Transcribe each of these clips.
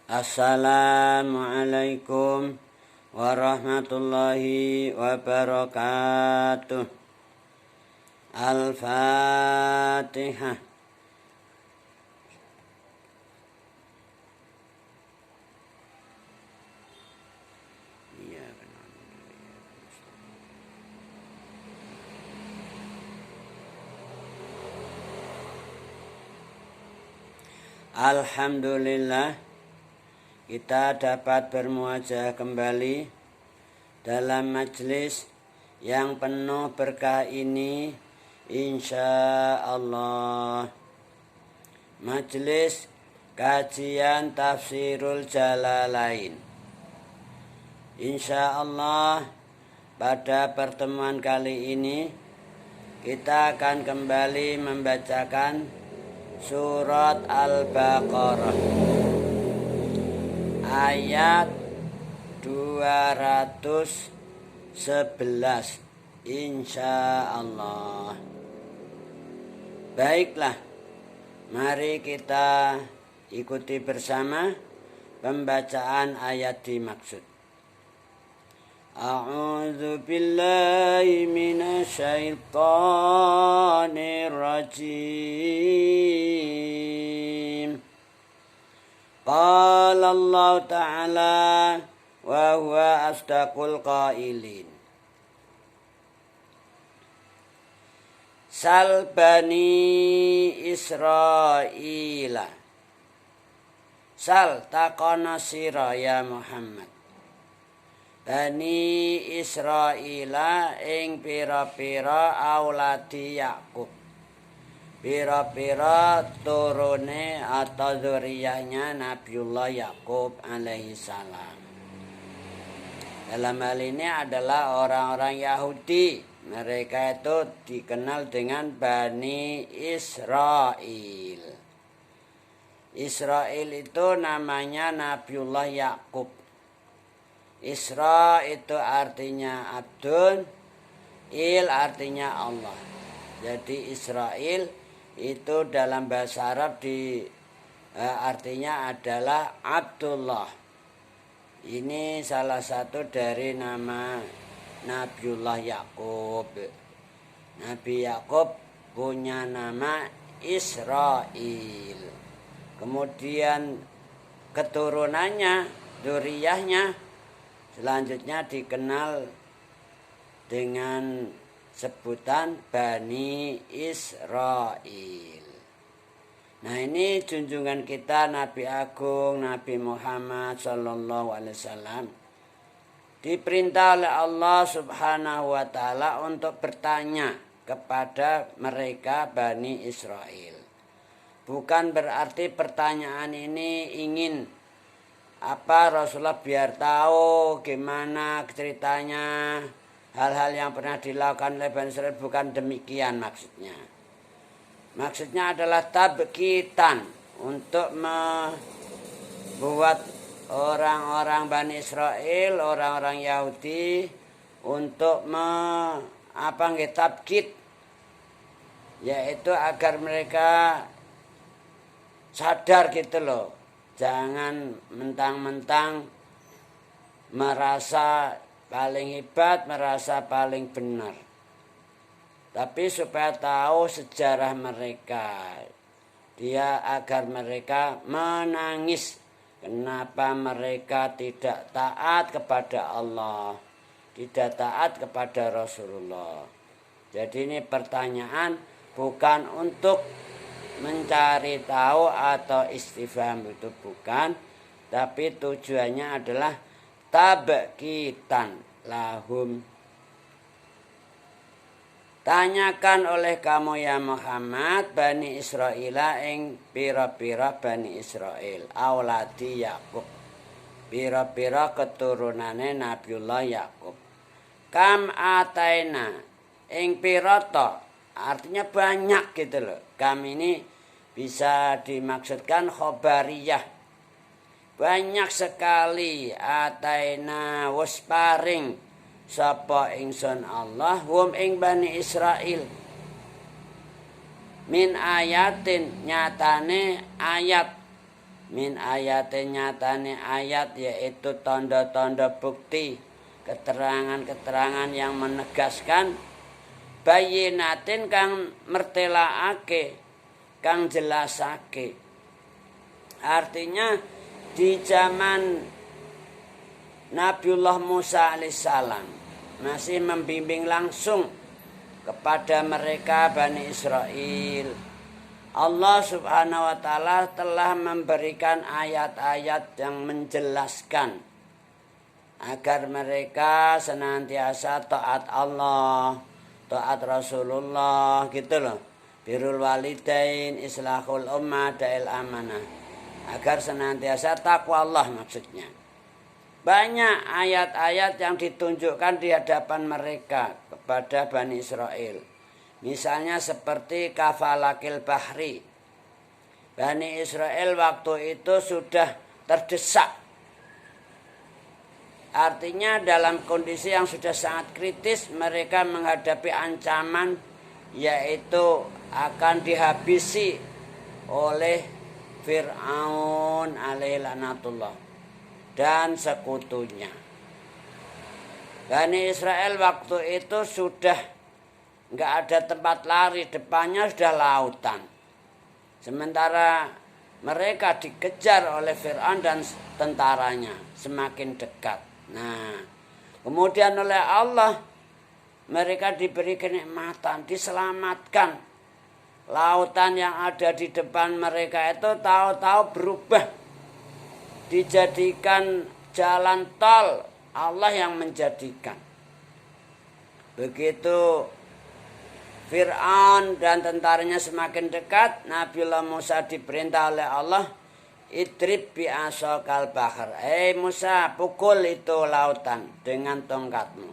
Assalamualaikum warahmatullahi wabarakatuh. Al-Fatihah. Alhamdulillah, kita dapat bermuajah kembali dalam majelis yang penuh berkah ini, insya Allah. Majelis kajian Tafsirul Jalalain. Insya Allah, pada pertemuan kali ini kita akan kembali membacakan surat Al-Baqarah ayat 211, insya Allah. Baiklah, mari kita ikuti bersama pembacaan ayat dimaksud. A'udzu billahi minasyaitonir rajim. Qala Allah Ta'ala wa huwa asdaqul qailin. Sal bani Israila. Sal takona sira ya Muhammad. Bani Israila ing pira-pira auladi Yakub. Pira-pira turune atau zuriyahnya Nabiullah Yakub alaihi salam. Dalam hal ini adalah orang-orang Yahudi. Mereka itu dikenal dengan Bani Israel. Israel itu namanya Nabiullah Yakub. Isra itu artinya abdun, il artinya Allah. Jadi Israel itu dalam bahasa Arab artinya adalah Abdullah. Ini salah satu dari nama Nabiullah Yakub. Nabi Yakub punya nama Israel. Kemudian keturunannya, dzurriyyahnya selanjutnya dikenal dengan sebutan Bani Israel. Nah, ini junjungan kita Nabi Agung Nabi Muhammad sallallahu alaihi wasallam diperintah oleh Allah Subhanahu wa taala untuk bertanya kepada mereka Bani Israel. Bukan berarti pertanyaan ini ingin Rasulullah biar tahu gimana ceritanya, hal-hal yang pernah dilakukan oleh Bani Israel, bukan demikian maksudnya. Maksudnya adalah tabkitan, untuk membuat orang-orang Bani Israel, orang-orang Yahudi untuk tabkit, yaitu agar mereka sadar gitu loh. Jangan mentang-mentang merasa paling hebat, merasa paling benar. Tapi supaya tahu sejarah mereka. Dia agar mereka menangis. Kenapa mereka tidak taat kepada Allah. Tidak taat kepada Rasulullah. Jadi ini pertanyaan bukan untuk mencari tahu atau istifham, itu bukan. Tapi tujuannya adalah tabkitan lahum. Tanyakan oleh kamu ya Muhammad Bani Israila ing pira-pira Bani Israel auladi Yakub, pira-pira keturunane Nabiullah Yakub. Kam ataina ing pira to, artinya banyak gitu loh. Kam ini bisa dimaksudkan khobariyah, banyak sekali. Ataina wis paring sapa ingsun Allah hum ing Bani Israil min ayatin, nyatane ayat min ayatnya nyatane ayat, yaitu tanda-tanda bukti, keterangan-keterangan yang menegaskan, bayinatin kang mertelaake, kang jelasake. Artinya di zaman Nabiullah Musa alaihissalam masih membimbing langsung kepada mereka Bani Israel, Allah subhanahu wa ta'ala telah memberikan ayat-ayat yang menjelaskan agar mereka senantiasa taat Allah, taat Rasulullah, gitu loh. Birrul walidain, islahul ummah, da'il amanah. Agar senantiasa takwa Allah maksudnya. Banyak ayat-ayat yang ditunjukkan di hadapan mereka kepada Bani Israel. Misalnya seperti kafalakil bahri. Bani Israel waktu itu sudah terdesak. Artinya dalam kondisi yang sudah sangat kritis, mereka menghadapi ancaman, yaitu akan dihabisi oleh Fir'aun alaihi laknatullah dan sekutunya. Bani Israel waktu itu sudah nggak ada tempat lari, depannya sudah lautan. Sementara mereka dikejar oleh Fir'aun dan tentaranya semakin dekat. Nah, kemudian oleh Allah mereka diberi kenikmatan, diselamatkan. Lautan yang ada di depan mereka itu tahu-tahu berubah, dijadikan jalan tol, Allah yang menjadikan. Begitu Fir'aun dan tentaranya semakin dekat, Nabiullah Musa diperintah oleh Allah, idrib bi'asokal bahar. Musa, pukul itu lautan dengan tongkatmu.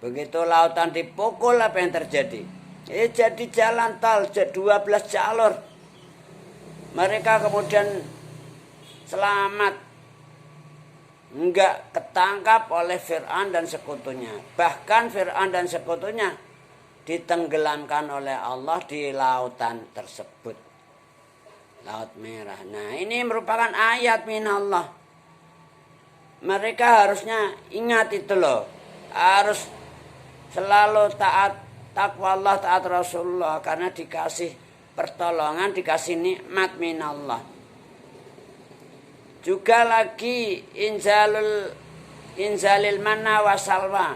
Begitu lautan dipukul, apa yang terjadi? Jadi jalan tol 12 jalur. Mereka kemudian selamat, enggak ketangkap oleh Fir'aun dan sekutunya. Bahkan Fir'aun dan sekutunya ditenggelamkan oleh Allah di lautan tersebut, Laut Merah. Nah, ini merupakan ayat minallah. Mereka harusnya ingat itu loh, harus selalu taat takwa Allah, taat Rasulullah, karena dikasih pertolongan, dikasih nikmat minallah. Juga lagi inzalil manna wa salwa.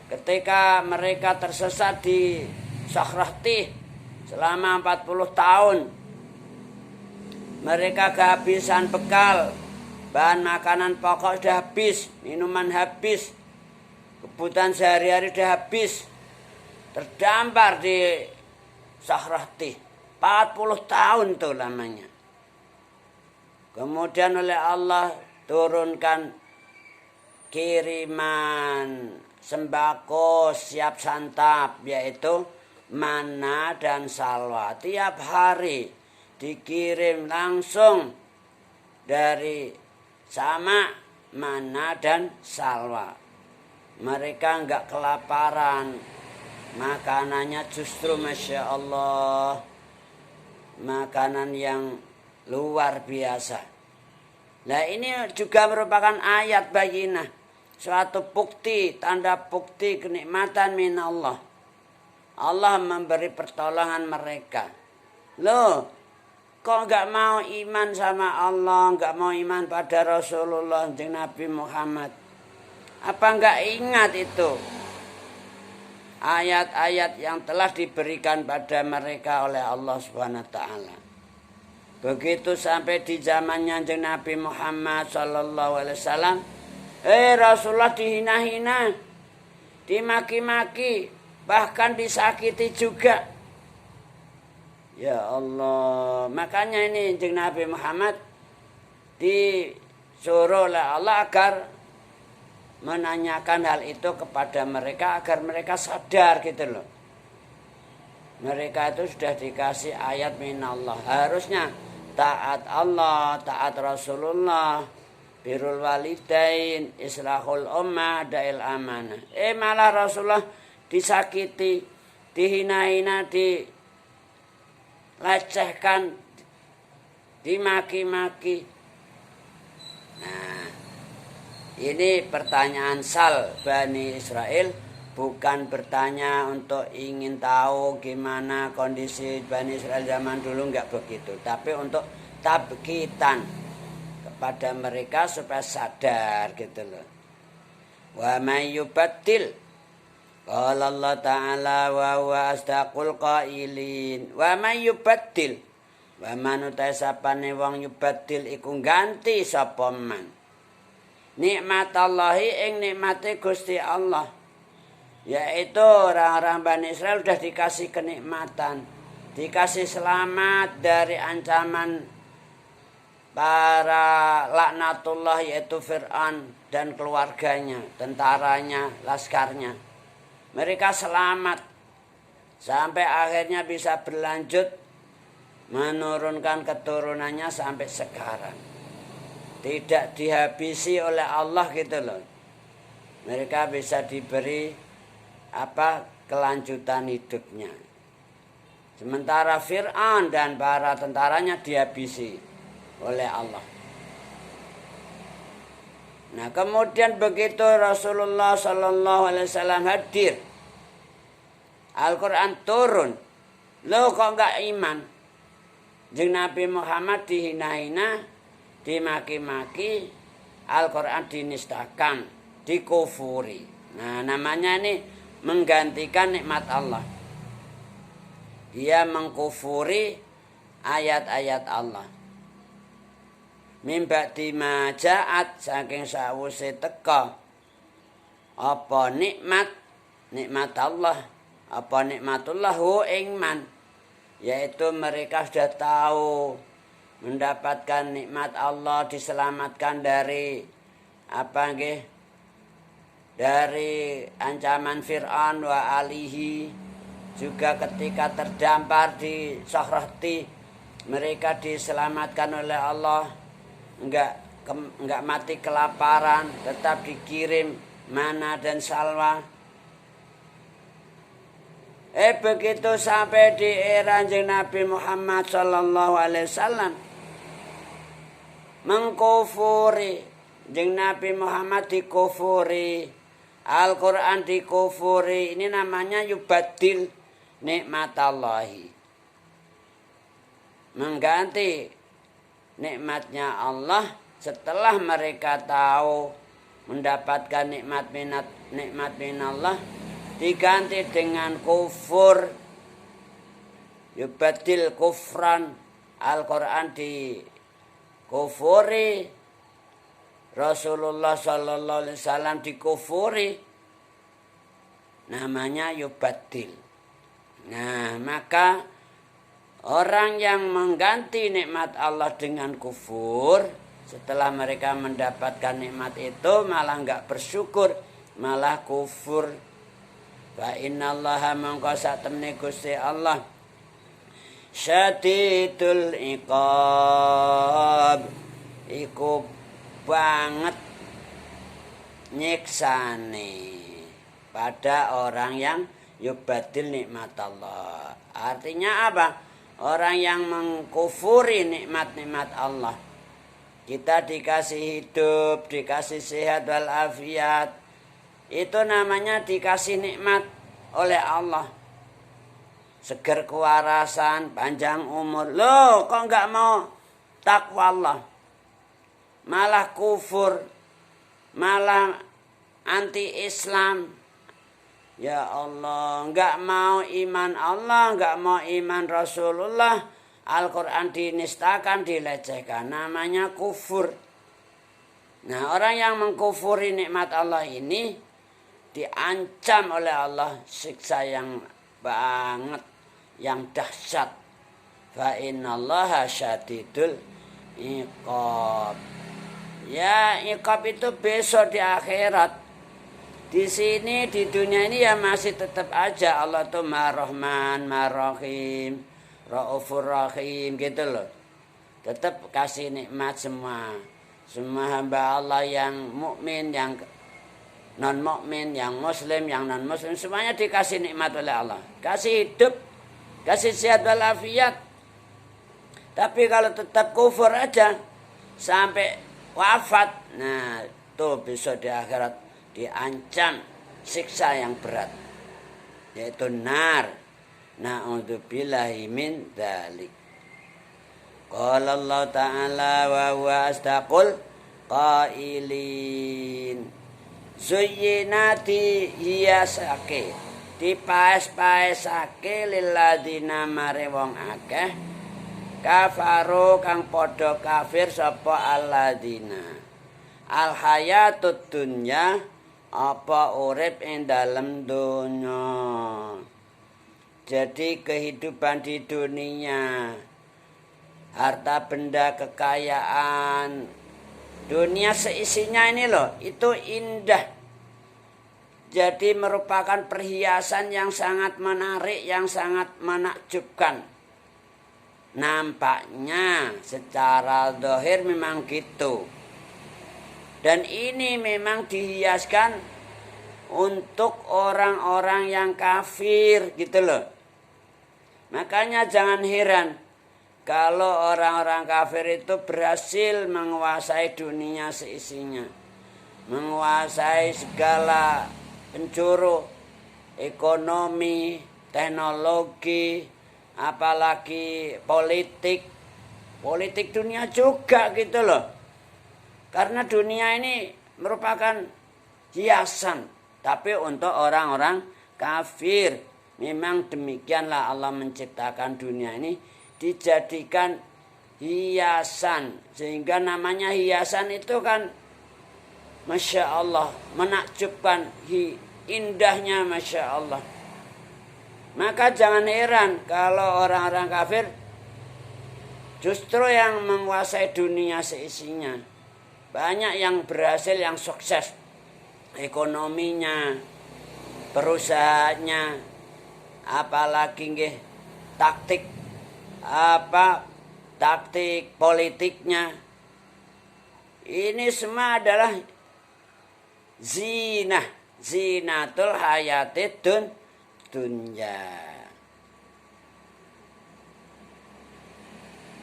Ketika mereka tersesat di Sakhrah selama 40 tahun, mereka kehabisan bekal, bahan makanan pokok sudah habis, minuman habis, kebutuhan sehari-hari sudah habis, terdampar di Sakhrah 40 tahun tuh lamanya. Kemudian oleh Allah turunkan kiriman sembako siap santap, yaitu manna dan salwa. Tiap hari dikirim langsung dari sama manna dan salwa. Mereka enggak kelaparan, makanannya justru Masya Allah, makanan yang luar biasa. Nah, ini juga merupakan ayat bayinah, suatu bukti, tanda bukti kenikmatan minallah. Allah memberi pertolongan mereka. Loh, kok enggak mau iman sama Allah, enggak mau iman pada Rasulullah dan Nabi Muhammad? Apa enggak ingat itu ayat-ayat yang telah diberikan pada mereka oleh Allah Subhanahu wa taala? Begitu sampai di zamannya Nabi Muhammad sallallahu alaihi wasallam, Rasulullah dihina-hina, dimaki-maki, bahkan disakiti juga. Ya Allah, makanya ini Nabi Muhammad disuruh oleh Allah agar menanyakan hal itu kepada mereka agar mereka sadar gitu loh. Mereka itu sudah dikasih ayat minallah, harusnya taat Allah, taat Rasulullah, birrul walidain, islahul ummah, da'il amanah. Malah Rasulullah disakiti, dihina-hina, dilecehkan, dimaki-maki. Nah, ini pertanyaan sal Bani Israel, bukan bertanya untuk ingin tahu gimana kondisi Bani Israel zaman dulu, enggak begitu, tapi untuk tabkitan kepada mereka supaya sadar gitu loh. Wa may yubaddil, qala Allah Ta'ala wa huwa asdaqul qailin. Wa may yubaddil, wa man utai sapane wong yubaddil iku ganti sapa man nikmatallahi ing nikmate Gusti Allah, yaitu orang-orang Bani Israel sudah dikasih kenikmatan, dikasih selamat dari ancaman para laknatullah, yaitu Fir'aun dan keluarganya, tentaranya, laskarnya. Mereka selamat sampai akhirnya bisa berlanjut menurunkan keturunannya sampai sekarang. Tidak dihabisi oleh Allah gitu loh. Mereka bisa diberi kelanjutan hidupnya. Sementara Fir'aun dan para tentaranya dihabisi oleh Allah. Nah, kemudian begitu Rasulullah Sallallahu Alaihi Wasallam hadir, Al-Quran turun. Lo kok nggak iman? Jeung Nabi Muhammad dihina-hina, dimaki-maki, Al-Quran dinistakan, dikufuri. Nah, namanya ini menggantikan nikmat Allah. Dia mengkufuri ayat-ayat Allah. Mimba dimajaat saking sawuse teka apa nikmat Allah, apa nikmatullah hu ingman, yaitu mereka sudah tahu mendapatkan nikmat Allah, diselamatkan dari dari ancaman Fir'aun wa alihi, juga ketika terdampar di Sahrati mereka diselamatkan oleh Allah, enggak mati kelaparan, tetap dikirim mana dan salwa. Begitu sampai di era Nabi Muhammad sallallahu alaihi wasallam, mengkufuri, Nabi Muhammad dikufuri, Al-Quran dikufuri. Ini namanya yubaddil nikmatallahi, mengganti nikmatnya Allah setelah mereka tahu mendapatkan nikmat minallah, diganti dengan kufur, yubaddil kufran. Al-Quran dikufuri, Rasulullah Sallallahu Alaihi Wasallam dikufuri, namanya yubaddil. Nah, maka orang yang mengganti nikmat Allah dengan kufur, setelah mereka mendapatkan nikmat itu malah enggak bersyukur, malah kufur. Fa innallaha mangka satemene Gusti Allah syadidul iqab, iku banget nyiksane pada orang yang yubaddil nikmat Allah. Artinya apa? Orang yang mengkufuri nikmat-nikmat Allah. Kita dikasih hidup, dikasih sehat walafiat, itu namanya dikasih nikmat oleh Allah. Seger kewarasan, panjang umur. Loh, kok enggak mau takwa Allah? Malah kufur, malah anti-Islam. Ya Allah, enggak mau iman Allah, enggak mau iman Rasulullah. Al-Quran dinistakan, dilecehkan. Namanya kufur. Nah, orang yang mengkufuri nikmat Allah ini diancam oleh Allah siksa yang banget, yang dahsyat. Fa innallaha syadidul iqab. Ya, iqab itu besok di akhirat. Di sini, di dunia ini ya masih tetap aja Allah tuh Mar-Rahman, Mar-Rahim, Raufur Rahim gitu loh. Tetap kasih nikmat semua. Semua hamba Allah yang mukmin, yang non mukmin, yang muslim, yang non muslim, semuanya dikasih nikmat oleh Allah. Kasih hidup, kasih sehat walafiat. Tapi kalau tetap kufur aja sampai wafat, nah itu besok di akhirat diancam siksa yang berat, yaitu nar. Na'udzubillahi min dzalik. Qala Allah Ta'ala wa huwa astaqul qailin. Zuyyinati hiasake, dipaes-paesake lilladina mare wong akeh kafaru kang padha kafir sapa alladina. Al hayatud dunya, apa urip ing dalem donya. Jadi kehidupan di dunia, harta benda, kekayaan, dunia seisinya ini loh, itu indah. Jadi merupakan perhiasan yang sangat menarik, yang sangat menakjubkan. Nampaknya secara zahir memang gitu. Dan ini memang dihiaskan untuk orang-orang yang kafir gitu loh. Makanya jangan heran kalau orang-orang kafir itu berhasil menguasai dunia seisinya. Menguasai segala penjuru ekonomi, teknologi, apalagi politik. Politik dunia juga gitu loh. Karena dunia ini merupakan hiasan. Tapi untuk orang-orang kafir. Memang demikianlah Allah menciptakan dunia ini dijadikan hiasan. Sehingga namanya hiasan itu kan Masya Allah, menakjubkan, indahnya Masya Allah. Maka jangan heran kalau orang-orang kafir justru yang menguasai dunia seisinya. Banyak yang berhasil, yang sukses. Ekonominya, perusahaannya, apalagi nggih taktik politiknya. Ini semua adalah zinatul hayatid dunya.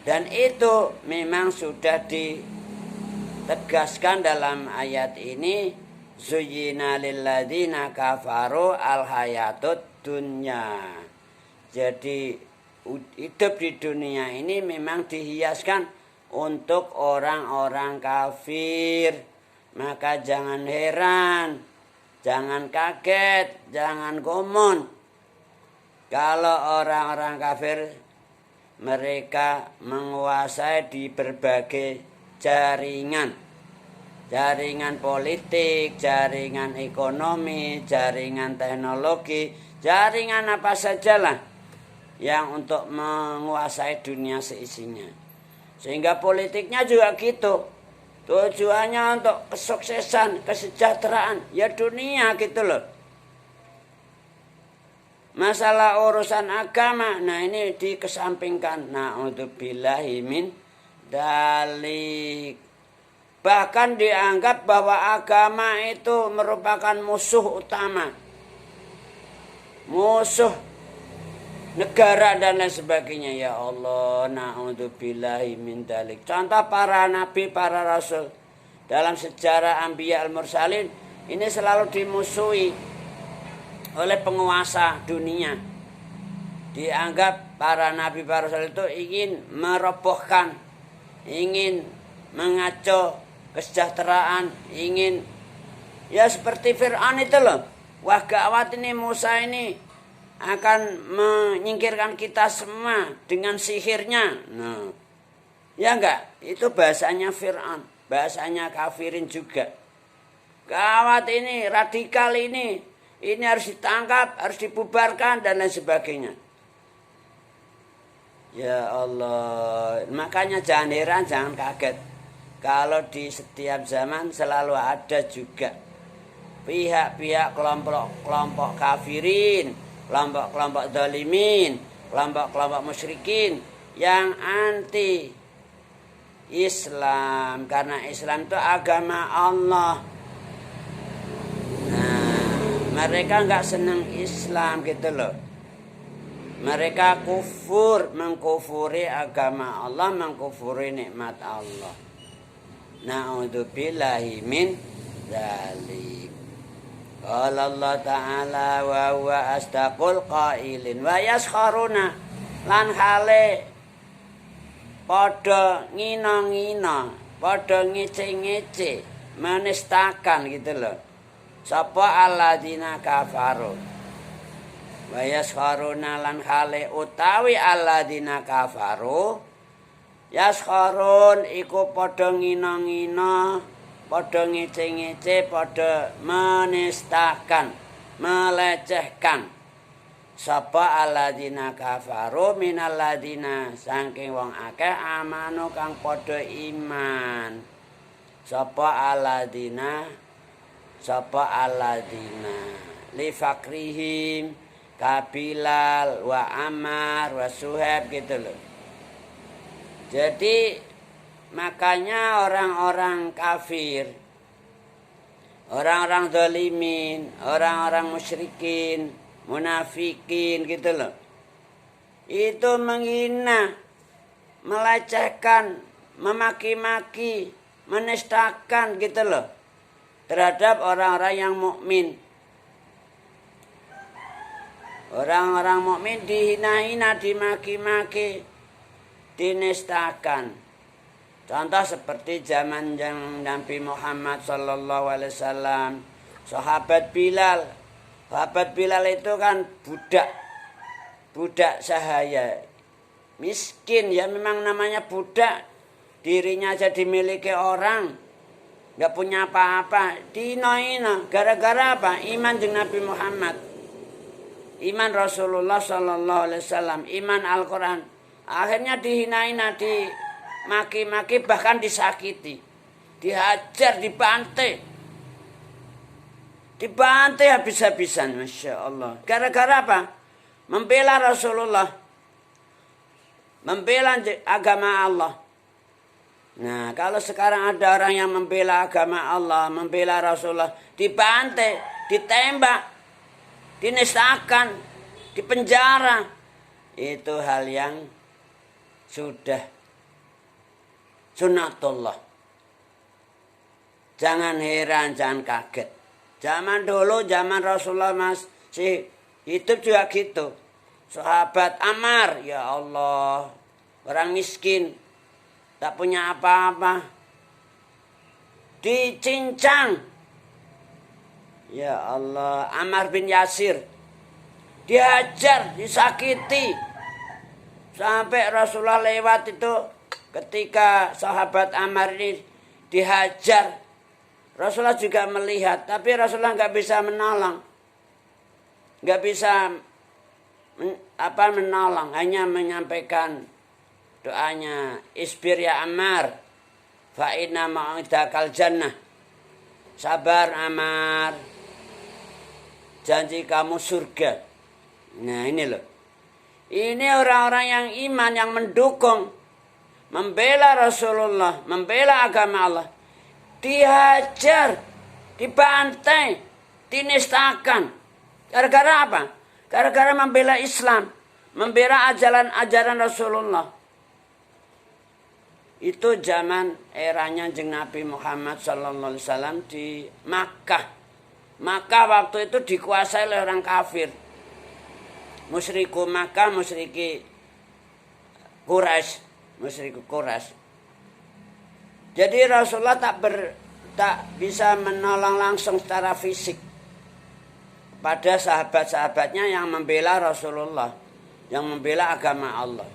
Dan itu memang sudah ditegaskan dalam ayat ini, zuyyina lilladzina kafaru al hayatud dunya. Jadi hidup di dunia ini memang dihiaskan untuk orang-orang kafir. Maka jangan heran, jangan kaget, jangan gomun kalau orang-orang kafir mereka menguasai di berbagai jaringan. Jaringan politik, jaringan ekonomi, jaringan teknologi, jaringan apa sajalah yang untuk menguasai dunia seisinya. Sehingga politiknya juga gitu. Tujuannya untuk kesuksesan, kesejahteraan, ya dunia gitu loh. Masalah urusan agama, nah ini dikesampingkan. Na'udzubillahi min dzalik. Bahkan dianggap bahwa agama itu merupakan musuh utama. Musuh negara dan lain sebagainya. Ya Allah, na'udzubillahi min dzalik. Contoh para nabi, para rasul dalam sejarah Anbiya al-Mursalin ini selalu dimusuhi oleh penguasa dunia. Dianggap para nabi, para rasul itu ingin merobohkan, ingin mengacau kesejahteraan, ingin ya seperti Fir'aun itu loh. Wah gawat ini, Musa ini akan menyingkirkan kita semua dengan sihirnya. Nah, ya enggak, itu bahasanya Fir'aun, bahasanya kafirin juga. Gawat ini, radikal ini harus ditangkap, harus dibubarkan dan lain sebagainya. Ya Allah, makanya jangan heran, jangan kaget kalau di setiap zaman selalu ada juga pihak-pihak kelompok-kelompok kafirin, kelompok-kelompok zalimin, kelompok-kelompok musyrikin yang anti Islam. Karena Islam itu agama Allah. Nah, mereka nggak senang Islam gitu loh. Mereka kufur, mengkufuri agama Allah, mengkufuri nikmat Allah. Na'udzubillahi min dzalik. Qala Allah Ta'ala wa huwa astaqul qailin wa yaskharuna lan hale padha ngina-ngina, padha ngece-ngece, menistakan gitu loh. Sapa alladzina kafaru. Wa yaskharuna lan hale utawi alladzina kafaru. Yaskharun iku padha ngina-ngina, padha ngece-ngece, padha menistakan, melecehkan. Sapa alladzina kafaru minalladzina saking wong akeh amanu kang padha iman. Sapa alladzina li fakrihim kabilal wa Ammar wa Suhaib gitu loh. Jadi makanya orang-orang kafir, orang-orang zalimin, orang-orang musyrikin, munafikin gitu loh, itu menghina, melecehkan, memaki-maki, menistakan gitu loh terhadap orang-orang yang mukmin. Orang-orang mukmin dihina-hina, dimaki-maki, dinistakan. Contoh seperti zaman Nabi Muhammad SAW, sahabat Bilal. Sahabat Bilal itu kan budak sahaya, miskin ya, memang namanya budak, dirinya aja dimiliki orang, nggak punya apa-apa, dihina-hina. Gara-gara apa? Iman dengan Nabi Muhammad, iman Rasulullah SAW, iman Al-Quran. Akhirnya dihina-hina, dimaki-maki, bahkan disakiti, dihajar, dibantai habis-habisan, Masya Allah. Gara-gara apa? Membela Rasulullah, membela agama Allah. Nah, kalau sekarang ada orang yang membela agama Allah, membela Rasulullah, dibantai, ditembak, dinistakan, dipenjara, itu hal yang sudah sunnatullah. Jangan heran, jangan kaget. Zaman dulu, zaman Rasulullah masih hidup juga gitu. Sahabat Ammar, ya Allah, orang miskin, tak punya apa-apa, dicincang. Ya Allah, Ammar bin Yasir dihajar, disakiti. Sampai Rasulullah lewat itu, ketika sahabat Ammar ini dihajar, Rasulullah juga melihat, tapi Rasulullah nggak bisa menolong, nggak bisa menolong, hanya menyampaikan doanya, isbir ya Ammar, fa inna ma'idakal jannah, sabar Ammar, janji kamu surga. Nah ini loh, ini orang-orang yang iman, yang mendukung, membela Rasulullah, membela agama Allah, dihajar, dibantai, dinistakan. Gara-gara apa? Gara-gara membela Islam, membela ajaran Rasulullah. Itu zaman eranya Jeng Nabi Muhammad SAW di Makkah. Makkah waktu itu dikuasai oleh orang kafir. Musyriku Makkah, musyriki Quraisy. Jadi Rasulullah tak bisa menolong langsung secara fisik pada sahabat-sahabatnya yang membela Rasulullah, yang membela agama Allah.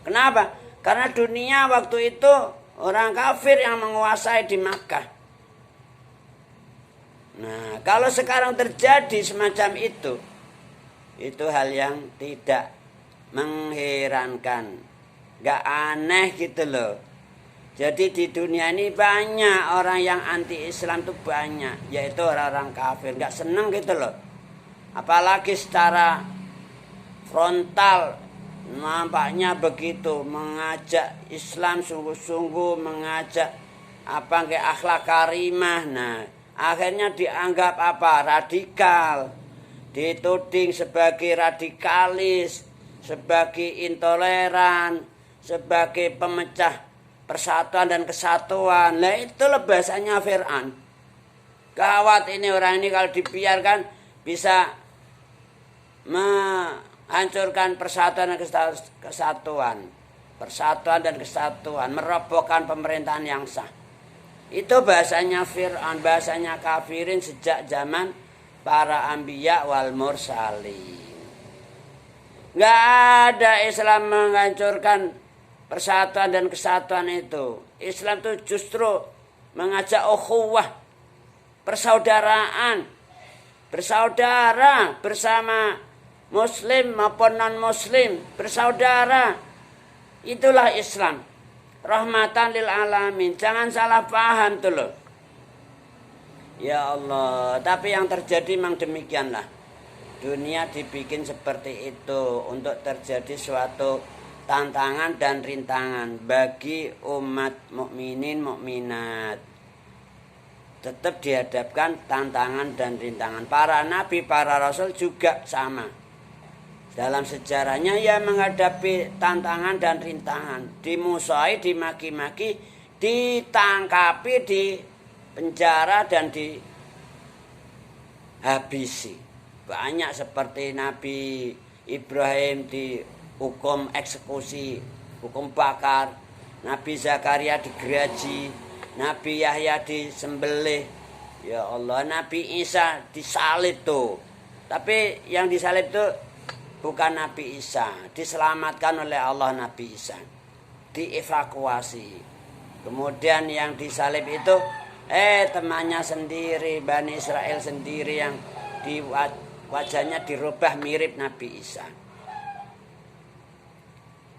Kenapa? Karena dunia waktu itu orang kafir yang menguasai di Makkah. Nah, kalau sekarang terjadi semacam itu hal yang tidak mengherankan, gak aneh gitu loh. Jadi di dunia ini banyak orang yang anti Islam tuh banyak, yaitu orang-orang kafir, nggak seneng gitu loh. Apalagi secara frontal nampaknya begitu, mengajak Islam sungguh-sungguh, mengajak akhlak karimah. Nah, akhirnya dianggap apa? Radikal, dituding sebagai radikalis, sebagai intoleran, sebagai pemecah persatuan dan kesatuan. Nah itulah bahasanya Fir'aun. Gawat ini orang ini kalau dibiarkan bisa menghancurkan persatuan dan kesatuan. Persatuan dan kesatuan, merobohkan pemerintahan yang sah. Itu bahasanya Fir'aun, bahasanya kafirin sejak zaman para anbiya wal mursalin. Nggak ada Islam menghancurkan persatuan dan kesatuan itu. Islam itu justru mengajak ukhuwah, persaudaraan, bersaudara bersama muslim maupun non muslim, bersaudara. Itulah Islam, rahmatan lil alamin. Jangan salah paham tuh loh. Ya Allah, tapi yang terjadi memang demikianlah. Dunia dibikin seperti itu untuk terjadi suatu tantangan dan rintangan bagi umat mukminin mukminat. Tetap dihadapkan tantangan dan rintangan. Para nabi, para rasul juga sama. Dalam sejarahnya ya menghadapi tantangan dan rintangan. Dimusuhi, dimaki-maki, ditangkapi, dipenjara dan dihabisi. Banyak seperti Nabi Ibrahim dihukum eksekusi, hukum bakar. Nabi Zakaria digeraji, Nabi Yahya disembelih. Ya Allah, Nabi Isa disalib tuh. Tapi yang disalib tuh bukan Nabi Isa, diselamatkan oleh Allah Nabi Isa, dievakuasi. Kemudian yang disalib itu temannya sendiri, Bani Israel sendiri yang wajahnya dirubah mirip Nabi Isa.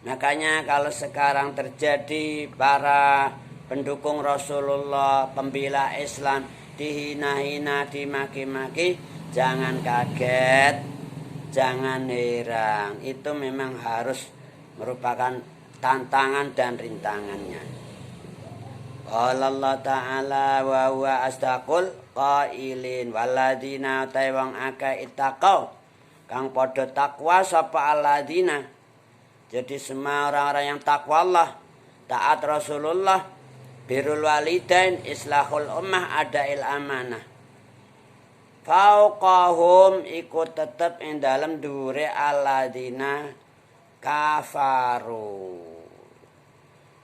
Makanya kalau sekarang terjadi para pendukung Rasulullah, pembela Islam dihina-hina, dimaki-maki, jangan kaget. Jangan heran, itu memang harus merupakan tantangan dan rintangannya. Qala Allah Ta'ala wa huwa asdaqul qailin waladina taiwang aka ittaqau kang padha takwa sapa aladina. Jadi semua orang-orang yang takwa Allah, taat Rasulullah, birrul walidain, islahul ummah, adail amanah. Fauqahum ikut tetap ing dalam dure aladina kafaru.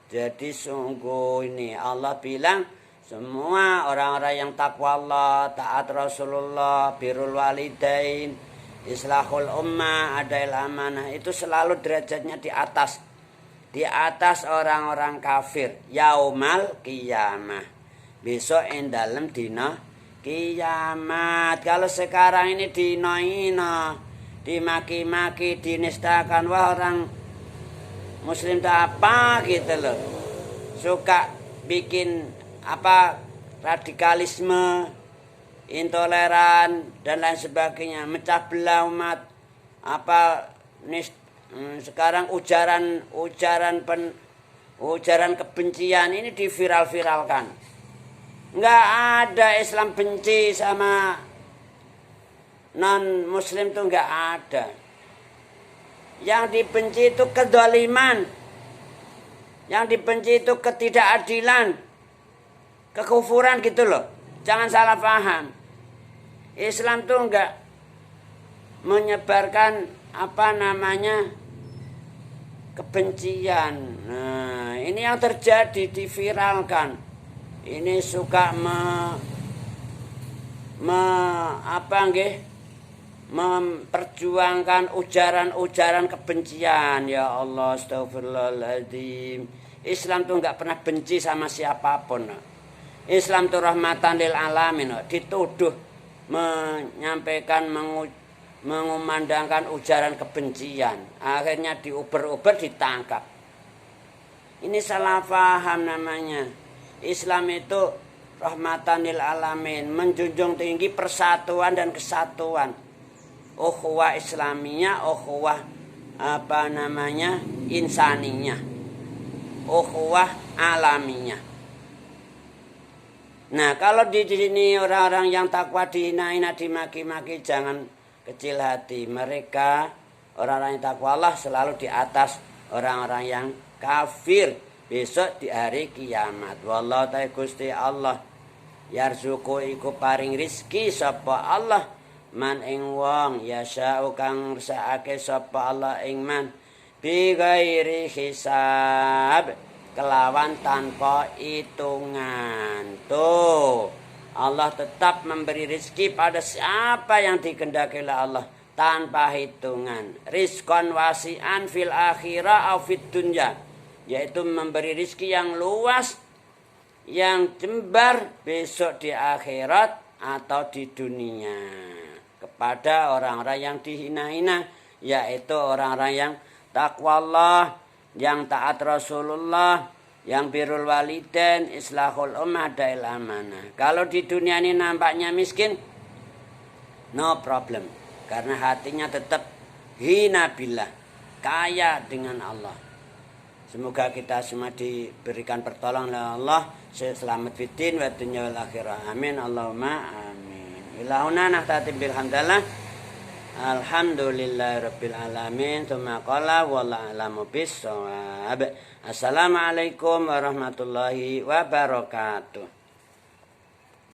Jadi sungguh ini Allah bilang semua orang-orang yang takwa Allah, taat Rasulullah, birrul walidain, islahul ummah, adail amanah, itu selalu derajatnya di atas orang-orang kafir yaumal qiyamah, besok ing dalam dina kiamat. Kalau sekarang ini dino-ino, dimaki-maki, dinistakan, wah orang muslim itu apa gitu loh, suka bikin apa radikalisme, intoleran dan lain sebagainya, mecah belah umat. Apa sekarang ujaran kebencian ini diviral-viralkan. Enggak ada Islam benci sama non muslim tuh enggak ada. Yang dibenci itu kedzaliman. Yang dibenci itu ketidakadilan, kekufuran gitu loh. Jangan salah paham. Islam tuh enggak menyebarkan kebencian. Nah, ini yang terjadi, diviralkan. Ini suka memperjuangkan ujaran-ujaran kebencian. Ya Allah, astagfirullahaladzim. Islam tuh nggak pernah benci sama siapapun. Islam tuh rahmatan lil alamin. Dituduh menyampaikan, mengumandangkan ujaran kebencian. Akhirnya diuber-uber, ditangkap. Ini salah paham namanya. Islam itu rahmatan lil alamin, menjunjung tinggi persatuan dan kesatuan. Ukhuwah Islamiyah, ukhuwah insaniyah, ukhuwah alamiyah. Nah, kalau di sini orang-orang yang takwa dihina-hina, dimaki-maki, jangan kecil hati. Mereka orang-orang yang takwa Allah selalu di atas orang-orang yang kafir besok di hari kiamat. Wallahu ta'ala Gusti Allah yarzuqu iku paring rizki sapa Allah man ing wong yasa'u kang ngersakake sapa Allah ing man bi ghairi hisab kelawan tanpa hitungan. Tuh, Allah tetap memberi rizki pada siapa yang dikehendaki oleh Allah tanpa hitungan. Rizqan wasi'an fil akhirah au fid dunya, yaitu memberi rizki yang luas, yang jembar besok di akhirat atau di dunia kepada orang-orang yang dihina-hina, yaitu orang-orang yang takwa Allah, yang taat Rasulullah, yang birrul walidain, islahul ummah, dail amanah. Kalau di dunia ini nampaknya miskin, no problem, karena hatinya tetap hina billah, kaya dengan Allah. Semoga kita semua diberikan pertolongan oleh Allah, selamat fiddin wa dunya wal akhirah. Amin Allahumma amin. Ilahuna nahtati bil hamdalah. Alhamdulillahirabbil alamin. Tsumma qala wallahu a'lamu bissawab. Assalamualaikum warahmatullahi wabarakatuh.